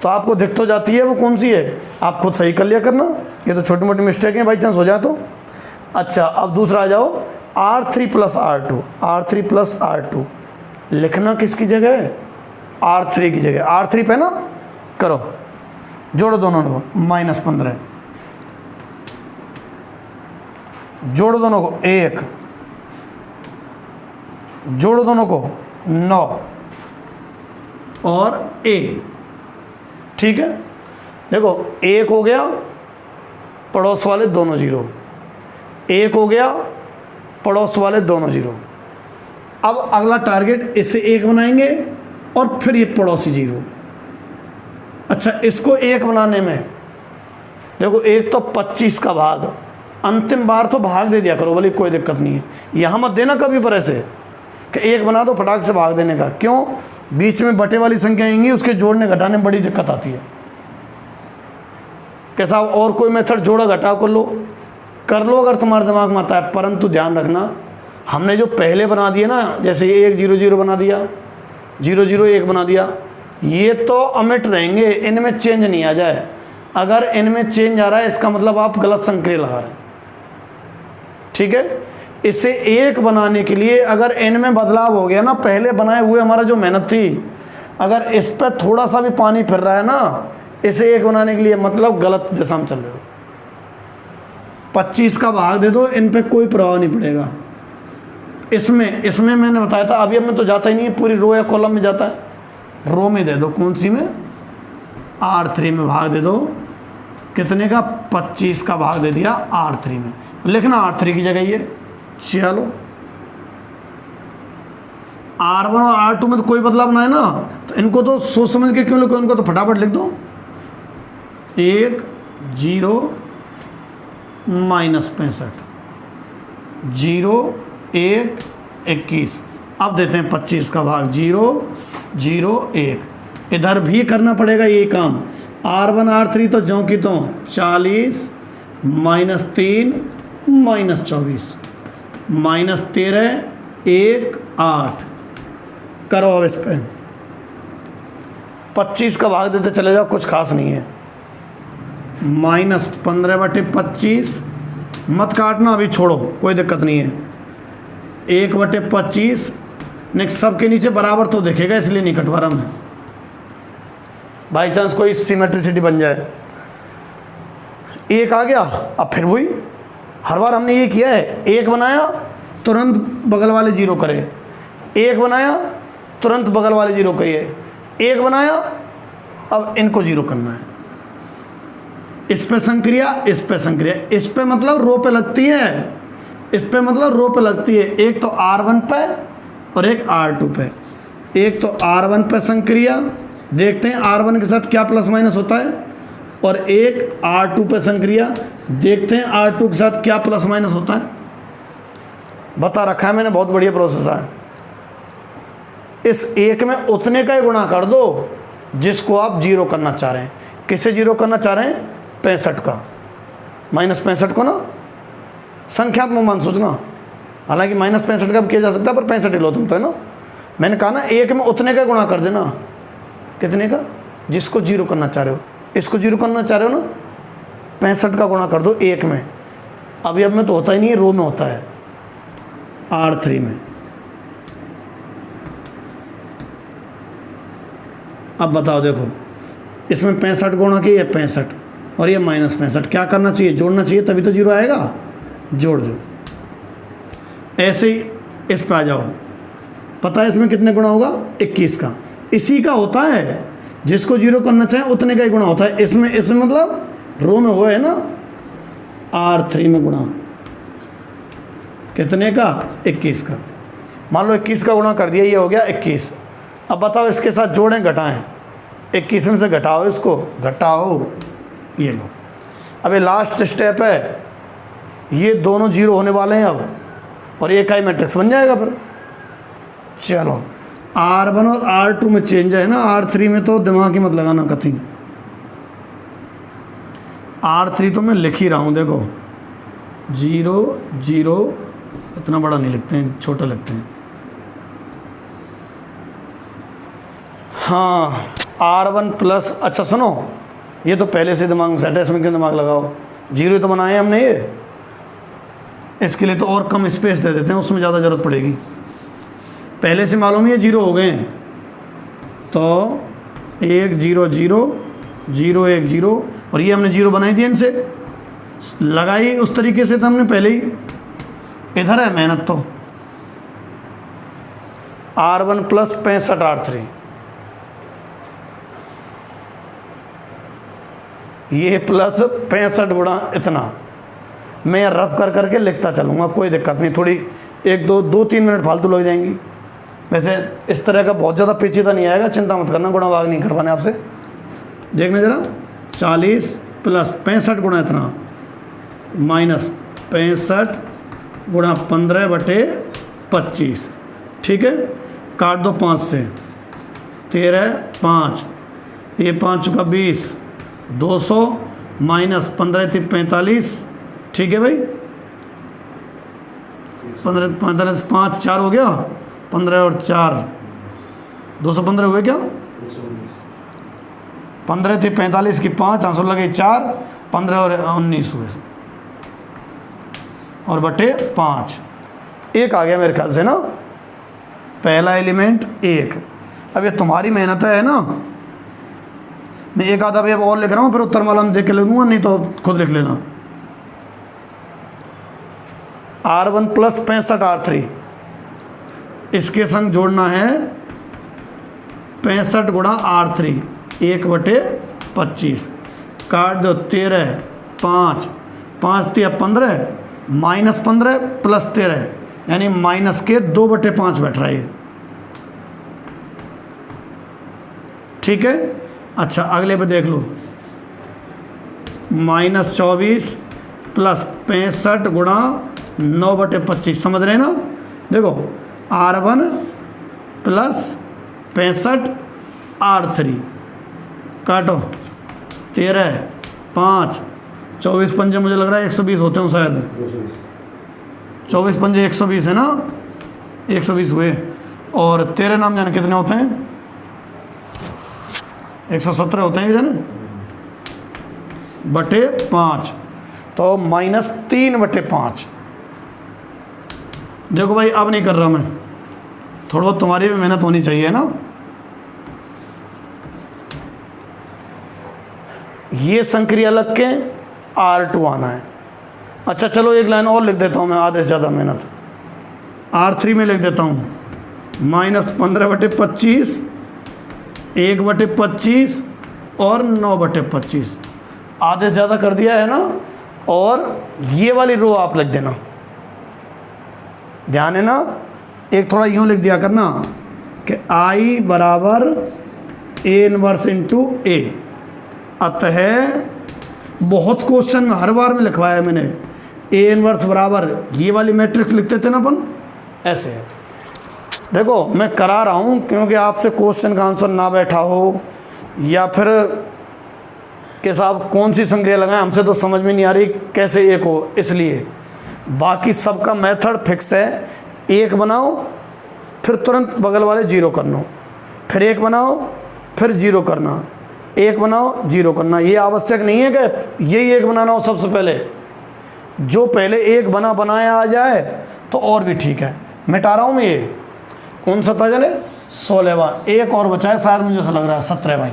तो आपको दिख तो जाती है वो कौन सी है, आप खुद सही कर लिया करना, ये तो छोटी मोटी मिस्टेक है, बाई चांस हो जाए तो। अच्छा, अब दूसरा आ जाओ R3 plus R2, R3 plus R2 लिखना किसकी जगह है, R3 की जगह, R3 पे ना करो, जोड़ो दोनों को -15, जोड़ो दोनों को 1, जोड़ो दोनों को 9 और A। ठीक है, देखो 1 हो गया, पड़ोस वाले दोनों 0, 1 हो गया, पड़ोस वाले दोनों 0। अब अगला टारगेट, इससे 1 बनाएंगे और फिर ये पड़ोसी 0। अच्छा, इसको 1 बनाने में देखो, एक तो 25 का भाग, अंतिम बार तो भाग दे दिया करो, बोले कोई दिक्कत नहीं है, यहाँ मत देना कभी पर ऐसे कि 1 बना दो फटाक से भाग देने का। क्यों, बीच में बटे वाली संख्या आएंगी, उसके जोड़ने घटाने में बड़ी दिक्कत आती है। कैसा, और कोई मेथड जोड़ा घटाव कर लो अगर तुम्हारे दिमाग में आता है, परंतु ध्यान रखना, हमने जो पहले बना दिए ना, जैसे 1 0 0 बना दिया, 0 0 1 बना दिया, ये तो अमिट रहेंगे, इनमें चेंज नहीं आ जाए। अगर इनमें चेंज आ रहा है इसका मतलब आप गलत संक्रिया लगा रहे हैं। ठीक है, इसे 1 बनाने के लिए अगर इन में बदलाव हो गया ना, पहले बनाए हुए हमारा जो मेहनत थी, अगर इस पर थोड़ा सा भी पानी फिर रहा है ना, इसे 1 बनाने के लिए, मतलब गलत दिशा में चल रहे हो। 25 का भाग दे दो, इन पे कोई प्रभाव नहीं पड़ेगा। इसमें मैंने बताया था, अभी में तो जाता ही नहीं है, पूरी रो या कॉलम में जाता है। रो में दे दो, कौन सी में, R3 में भाग दे दो, कितने का, 25 का भाग दे दिया R3 में, लिखना R3 की जगह ये। चलो, R1 और R2 में तो कोई बदलाव ना है ना, तो इनको तो सोच समझ के क्यों लिखो, इनको तो फटाफट लिख दो, 1 0 -65, 0 1 21। अब देते हैं 25 का भाग, 0 0 1, इधर भी करना पड़ेगा ये काम। R1 R3 तो ज्यों की तो 40 -3 -24 -13 1 8 करो अब इस पे 25 का भाग देते चले जाओ, कुछ खास नहीं है। -15/25 मत काटना, अभी छोड़ो, कोई दिक्कत नहीं है। 1/25 नेक्स्ट सबके नीचे बराबर तो देखेगा, इसलिए नहीं कटवा रहा मैं, बाई चांस कोई सिमेट्रिसिटी बन जाए। 1 आ गया, अब फिर वही हर बार हमने ये किया है, 1 बनाया तुरंत बगल वाले 0 करे, 1 बनाया तुरंत बगल वाले 0 करिए, 1 बनाया अब इनको 0 करना है। इस पे संक्रिया, इस पे संक्रिया, इस पे मतलब रो पे लगती है, इस पे मतलब रो पे लगती है। एक तो R1 पे और एक R2 पे। एक तो R1 पे संक्रिया, देखते हैं R1 के साथ क्या प्लस माइनस होता है, और एक R2 पे संक्रिया, देखते हैं R2 के साथ क्या प्लस माइनस होता है। बता रखा है मैंने, बहुत बढ़िया प्रोसेस है। इस एक में उतने का ही गुणा कर दो जिसको आप 0 करना चाह रहे हैं। किसे 0 करना चाह रहे हैं? 65 का, -65 को ना संख्यात्मक मान सोचना, हालांकि -65 का भी किया जा सकता है, पर 65 ही लो तुम तो, है ना। मैंने कहा ना एक में उतने का गुणा कर देना, कितने का? जिसको 0 करना चाह रहे हो। इसको 0 करना चाह रहे हो ना, 65 का गुणा कर दो एक में। अभी अब में तो होता ही नहीं है, रो में होता है, R3 में। अब बताओ, देखो इसमें 65 गुणा की है 65 और ये -65, क्या करना चाहिए? जोड़ना चाहिए, तभी तो 0 आएगा। जोड़ दो। ऐसे ही इस पे आ जाओ, पता है इसमें कितने गुणा होगा? 21 का। इसी का होता है, जिसको 0 करना चाहे उतने का ही गुणा होता है। इसमें मतलब रो में वो है ना, R3 में गुणा कितने का? 21 का। मान लो 21 का गुणा कर दिया, ये हो गया 21। अब बताओ इसके साथ जोड़ें घटाएं, 21 में से घटाओ, इसको घटाओ, ये लो। अब ये लास्ट स्टेप है, ये दोनों 0 होने वाले हैं अब, और एक ही मैट्रिक्स बन जाएगा फिर। चलो R1 और R2 में चेंज है ना, R3 में तो दिमाग ही मत लगाना कहीं। R3 तो मैं लिख ही रहा हूँ, देखो 0 0, इतना बड़ा नहीं लिखते हैं, छोटा लिखते हैं। हाँ, R1 प्लस, अच्छा सुनो, ये तो पहले से दिमाग में सेट है, इसमें क्यों दिमाग लगाओ? 0 तो बनाए हमने ये, इसके लिए तो और कम स्पेस दे देते हैं, उसमें ज़्यादा ज़रूरत पड़ेगी। पहले से मालूम है 0 हो गए हैं, तो 1 0 0 0 1 0, और ये हमने 0 बनाई थी, इनसे लगाई उस तरीके से तो हमने पहले ही। इधर है मेहनत तो। R1 प्लस 65 R3, ये प्लस 65 गुणा इतना। मैं रफ कर करके लिखता चलूँगा, कोई दिक्कत नहीं। थोड़ी 2-3 मिनट फालतू लग जाएंगी। वैसे इस तरह का बहुत ज़्यादा पेचीदा नहीं आएगा, चिंता मत करना, गुणा भाग नहीं करवाने आपसे। देखना जरा, 40 प्लस 65 गुणा इतना, -65 गुणा 15/25, ठीक है। काट दो 5 से, 13 5, ये 5 का 20, 200 -15 × 45, ठीक है भाई। 15 45 5 4 हो गया, 15 और 4 215 हुए क्या? 15 × 45 की 5, आंसर लगे 4, 15 और 19 हुए, और बटे 5। 1 आ गया मेरे ख्याल से ना, पहला एलिमेंट 1। अब ये तुम्हारी मेहनत है ना, मैं एक आधा भी अब और लिख रहा हूँ, फिर उत्तर माला में देख के लिखूँगा, नहीं तो खुद लिख लेना। R1 प्लस 65 R3, इसके संग जोड़ना है 65 गुणा R3, 1/25। काट दो, 13 5, 5 × 15, -15 प्लस 13, यानी माइनस के 2/5 बैठ रहा है, ठीक है। अच्छा अगले पे देख लो, -24 प्लस 65 गुणा 9/25, समझ रहे ना। देखो R1 प्लस 65 R3, काटो, 13 5 24 पंजे मुझे लग रहा है 120 होते हैं शायद। 24 पंजे 120 है ना, 120 हुए। और तेरे नाम जाने कितने होते हैं? 117 होते हैं जाने बटे 5, तो -3/5। देखो भाई अब नहीं कर रहा मैं, थोड़ा बहुत तुम्हारी भी मेहनत होनी चाहिए ना। ये संक्रिया लग के R2 आना है। अच्छा चलो एक लाइन और लिख देता हूँ मैं, आधे से ज़्यादा मेहनत। R3 में लिख देता हूँ -15/25, 1/25 और 9/25। आधे से ज़्यादा कर दिया है ना। और ये वाली रो आप लिख देना, ध्यान है ना। एक थोड़ा यूँ लिख दिया करना कि I बराबर A इनवर्स इंटू A। अतः बहुत क्वेश्चन में हर बार में लिखवाया मैंने, A इनवर्स बराबर ये वाली मैट्रिक्स लिखते थे ना अपन, ऐसे है। देखो मैं करा रहा हूँ क्योंकि आपसे क्वेश्चन का आंसर ना बैठा हो, या फिर कि साहब कौन सी संक्रिया लगाएं, हमसे तो समझ में नहीं आ रही कैसे एक हो, इसलिए। बाकी सबका मेथड फिक्स है। एक बनाओ फिर तुरंत बगल वाले जीरो करना, फिर एक बनाओ फिर जीरो करना, एक बनाओ जीरो करना। ये आवश्यक नहीं है कि यही एक बनाना हो सबसे पहले। जो पहले एक बनाया आ जाए तो और भी ठीक है। मिटा रहा हूँ मैं। ये कौन सा था चले? 16वां। एक और बचा है शायद, मुझे ऐसा लग रहा है 17 भाई।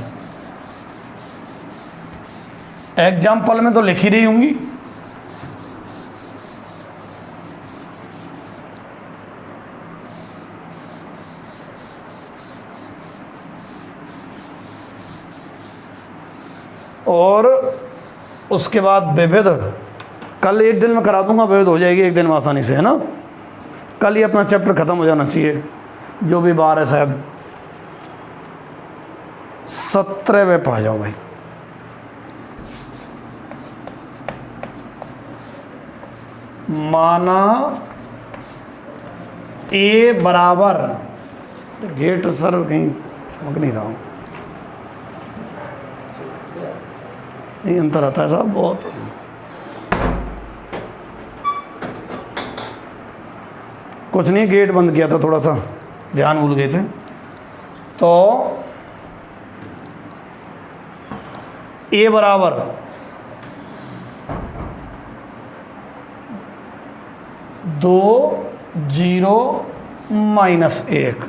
एग्जाम्पल में तो लिखी रही होंगी। और उसके बाद विविध, कल एक दिन में करा दूंगा, विविध हो जाएगी एक दिन में आसानी से, है ना। कल ही अपना चैप्टर ख़त्म हो जाना चाहिए, जो भी बार है साहब। 17वें पे आ जाओ भाई। माना A बराबर, गेट सर कहीं समझ नहीं रहा हूँ, नहीं अंतर आता है साहब बहुत। कुछ नहीं, गेट बंद किया था, थोड़ा सा ध्यान भूल गए थे। तो A बराबर 2 0 -1,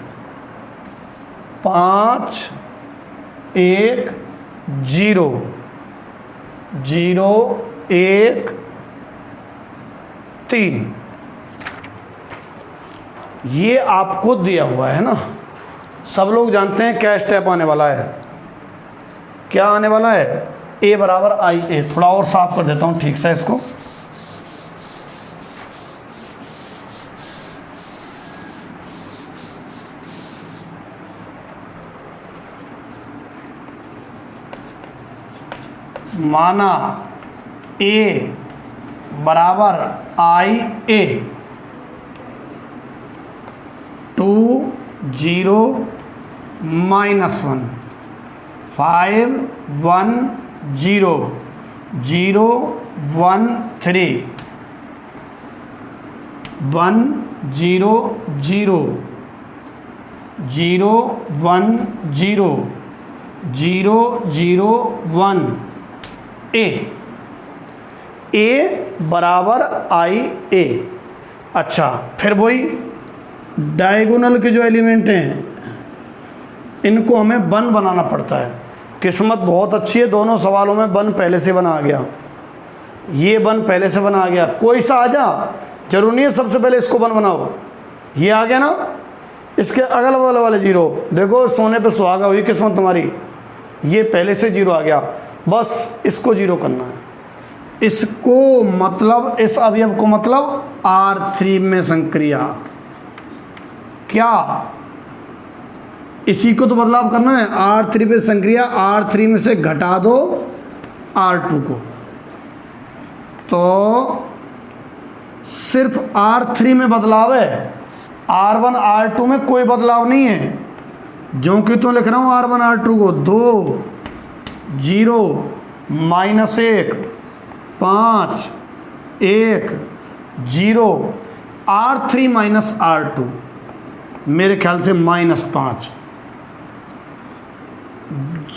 5 1 0 0 1 3। ये आपको दिया हुआ है ना। सब लोग जानते हैं क्या स्टेप आने वाला है, क्या आने वाला है। A बराबर IA। थोड़ा और साफ कर देता हूँ ठीक से इसको। माना A बराबर IA 2 0 -1 5 1 0 0 1 3 1 0 0 0 1 0 0 0 1 A बराबर IA। अच्छा फिर वही डायगोनल के जो एलिमेंट हैं इनको हमें वन बनाना पड़ता है। किस्मत बहुत अच्छी है, दोनों सवालों में वन पहले से बना आ गया। ये वन पहले से बना आ गया, कोई सा आ जा, जरूरी नहीं है सबसे पहले इसको वन बनाओ। ये आ गया ना, इसके अगल बगल वाले जीरो, देखो सोने पे सुहागा हुई किस्मत तुम्हारी, ये पहले से जीरो आ गया, बस इसको जीरो करना है। इसको मतलब इस अवयव को मतलब R3 में संक्रिया, क्या इसी को तो बदलाव करना है। R3 पे संक्रिया, R3 में से घटा दो R2 को, तो सिर्फ R3 में बदलाव है, R1 R2 में कोई बदलाव नहीं है। जो कि तो लिख रहा हूँ R1 R2 को 2 0 -1 5 1 0 R3 माइनस R2 मेरे ख्याल से -5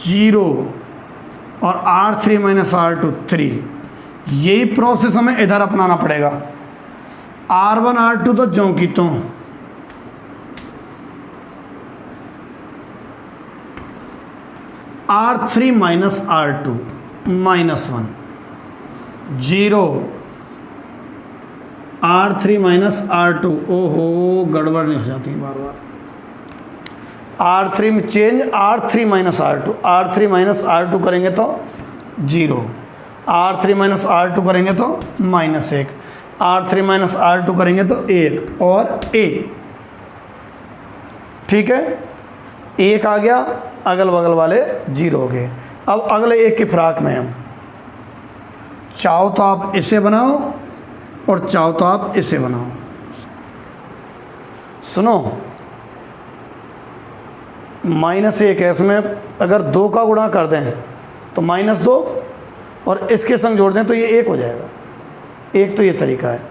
0 और R3 माइनस R2 3। यही प्रोसेस हमें इधर अपनाना पड़ेगा। R1 R2 तो ज्यों की त्यों, R3 minus R2 -1 0 R3 minus R2। ओहो गड़बड़ नहीं हो जाती है बार बार। R3 में change R3 minus R2, R3 minus R2 करेंगे तो 0, R3 माइनस R2 करेंगे तो -1, R3 माइनस R2 करेंगे तो 1 और A। ठीक है, 1 आ गया, अगल बगल वाले 0 हो गए। अब अगले एक की फिराक में हम चाहो तो आप इसे बनाओ और चाहो तो आप इसे बनाओ। सुनो, -1 है, इसमें अगर 2 का गुणा कर दें तो -2 और इसके संग जोड़ दें तो ये 1 हो जाएगा। एक तो ये तरीका है,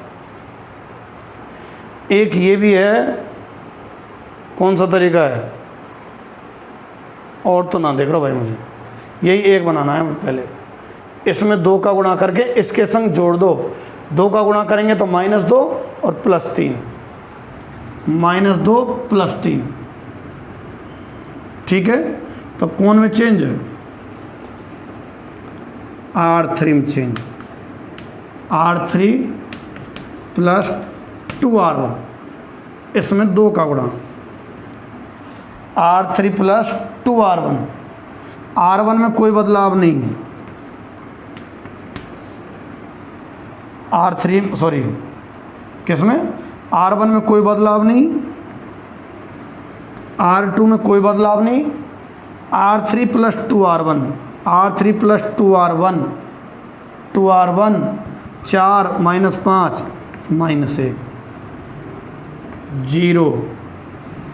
एक ये भी है। कौन सा तरीका है? और तो ना देख रहा भाई, मुझे यही एक बनाना है पहले। इसमें 2 का गुणा करके इसके संग जोड़ दो, 2 का गुणा करेंगे तो -2 और +3, -2 +3। ठीक है, तो कौन में चेंज? R3 में चेंज, R3 + 2R1, इसमें 2 का गुणा, R3 + 2R1, R1 में कोई बदलाव नहीं, R3 सॉरी किसमें, R1 में कोई बदलाव नहीं, R2 में कोई बदलाव नहीं, R3 + 2R1, R3 + 2R1, 2R1 4 -5 -1 0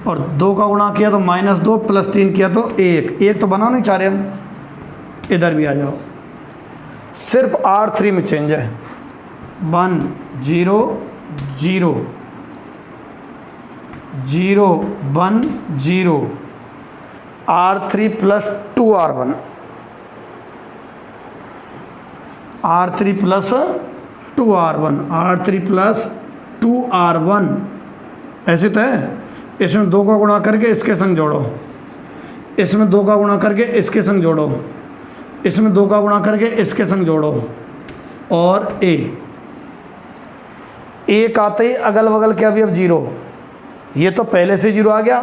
और 2 का गुणा किया तो -2 +3 किया तो 1 तो बना नहीं चाह रहे हम। इधर भी आ जाओ, सिर्फ R3 में चेंज है, 1 0 0 0 1 0, R3 + 2R1, R3 + 2R1, R3 + 2R1 ऐसे तो है। इसमें 2 का गुणा करके इसके संग जोड़ो, इसमें 2 का गुणा करके इसके संग जोड़ो, इसमें 2 का गुणा करके इसके संग जोड़ो और एक आते ही अगल बगल के अभी अब 0, ये तो पहले से 0 आ गया,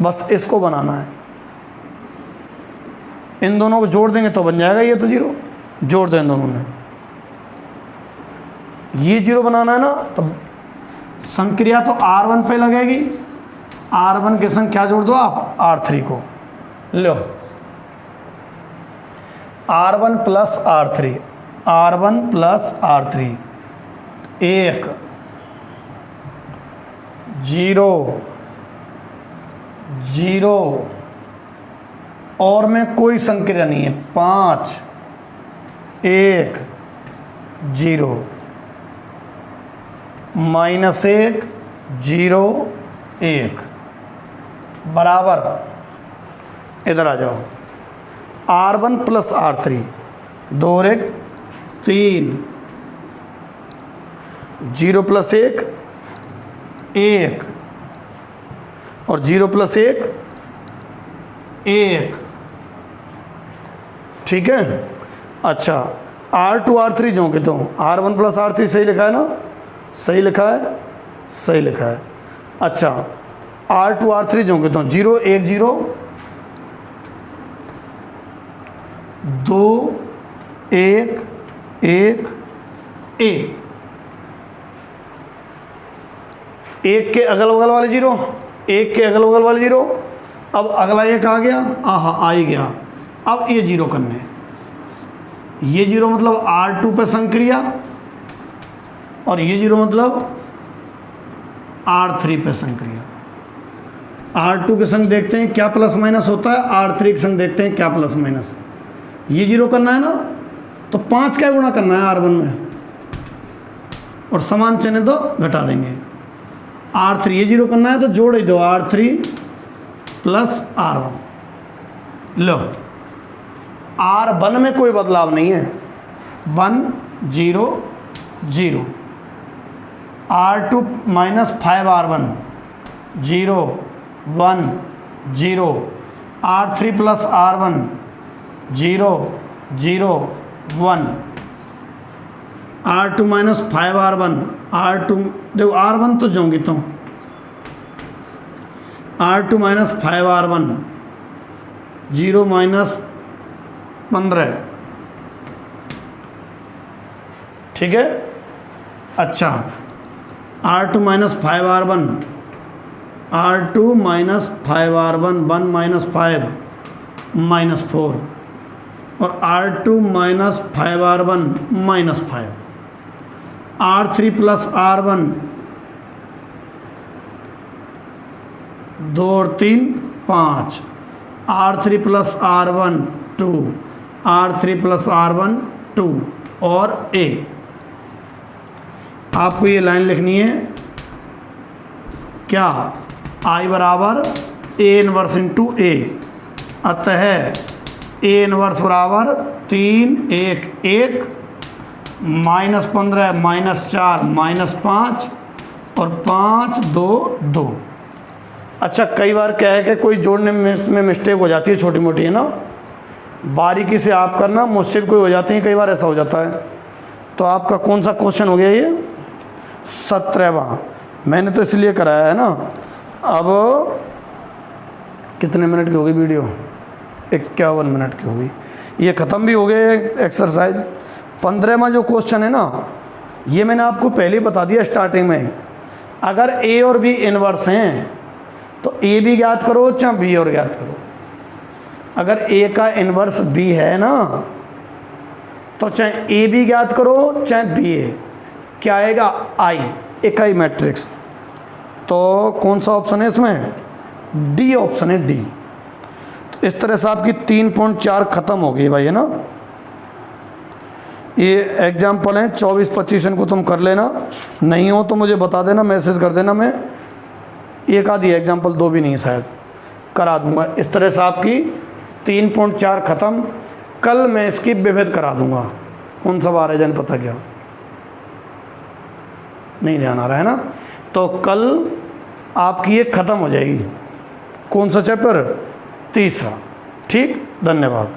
बस इसको बनाना है। इन दोनों को जोड़ देंगे तो बन जाएगा ये तो 0, जोड़ दो इन दोनों में, ये 0 बनाना है ना, तो संक्रिया तो R1 पे लगेगी, R1 के संग क्या जोड़ दो आप, R3 को लो, R1 + R3, R1 + R3, 1 0 0 और में कोई संक्रिया नहीं है, 5 1 0 -1 0 1 बराबर। इधर आ जाओ, R1 + R3, 2 और 1 3, 0 + 1 1 और 0 + 1 1। ठीक है, अच्छा R2 R3 जो कि तो R1 + R3 सही लिखा है ना, सही लिखा है, सही लिखा है। अच्छा R2 R3 जो कि तो 0 1 0 2 1 1 1, 1 के अगल बगल वाले 0, 1 के अगल बगल वाले 0। अब अगला 1 आ गया, आ ही गया। अब ये 0 करने, ये 0 मतलब R2 पे संक्रिया और ये 0 मतलब R3 पे संक्रिया। R2 के संग देखते हैं क्या प्लस माइनस होता है, R3 के संग देखते हैं क्या प्लस माइनस। ये 0 करना है ना, तो 5 का गुणा करना है R1 में, और समान चिन्ह तो घटा देंगे। R3 ये 0 करना है तो जोड़ ही दो, R3 प्लस R1। लो, R1 में कोई बदलाव नहीं है, 1 0 0। R2 minus 5R1 0 1 0। R3 plus R1 0 0 1। R2 minus 5R1, R2 देखो R1 तो जाऊंगी तो R2 माइनस 5R1 0 माइनस 15, ठीक है। अच्छा, R2 minus 5R1, R2 minus 5R1 1 minus 5 minus 4, और R2 minus 5R1 minus 5। R3 plus R1 2 और 3 5। R3 plus R1 2, R3 plus R1 2 और A। आपको ये लाइन लिखनी है क्या, I बराबर A इनवर्स इंटू A। अतः A इनवर्स बराबर 3 1 1 माइनस 15 माइनस 4 माइनस 5 और 5 2 2। अच्छा, कई बार क्या है कि कोई जोड़ने में मिस्टेक हो जाती है, छोटी मोटी, है ना, बारीकी से आप करना, मुझसे भी कोई हो जाती है, कई बार ऐसा हो जाता है। तो आपका कौन सा क्वेश्चन हो गया ये, 17वां। मैंने तो इसलिए कराया है ना। अब कितने मिनट की होगी वीडियो, 51 मिनट की होगी। ये ख़त्म भी हो गए एक्सरसाइज। 15वां जो क्वेश्चन है ना, ये मैंने आपको पहले ही बता दिया स्टार्टिंग में। अगर A और B इनवर्स हैं तो A भी ज्ञात करो चाहे B और ज्ञात करो। अगर A का इनवर्स B है ना, तो चाहे A भी ज्ञात करो चाहे B है, क्या आएगा, I, इकाई मैट्रिक्स। तो कौन सा ऑप्शन है इसमें, D ऑप्शन है, D। तो इस तरह से आपकी 3.4 ख़त्म हो गई भाई, है ना। ये एग्जाम्पल हैं 24-25, इनको तुम कर लेना, नहीं हो तो मुझे बता देना, मैसेज कर देना, मैं एक आधी एग्जाम्पल, 2 भी नहीं शायद, करा दूंगा। इस तरह से आपकी 3.4 ख़त्म। कल मैं इसकी विविध करा दूंगा। कौन सा बार है जान पता क्या, नहीं ध्यान आ रहा है ना। तो कल आपकी ये ख़त्म हो जाएगी। कौन सा चैप्टर, 3रा। ठीक, धन्यवाद।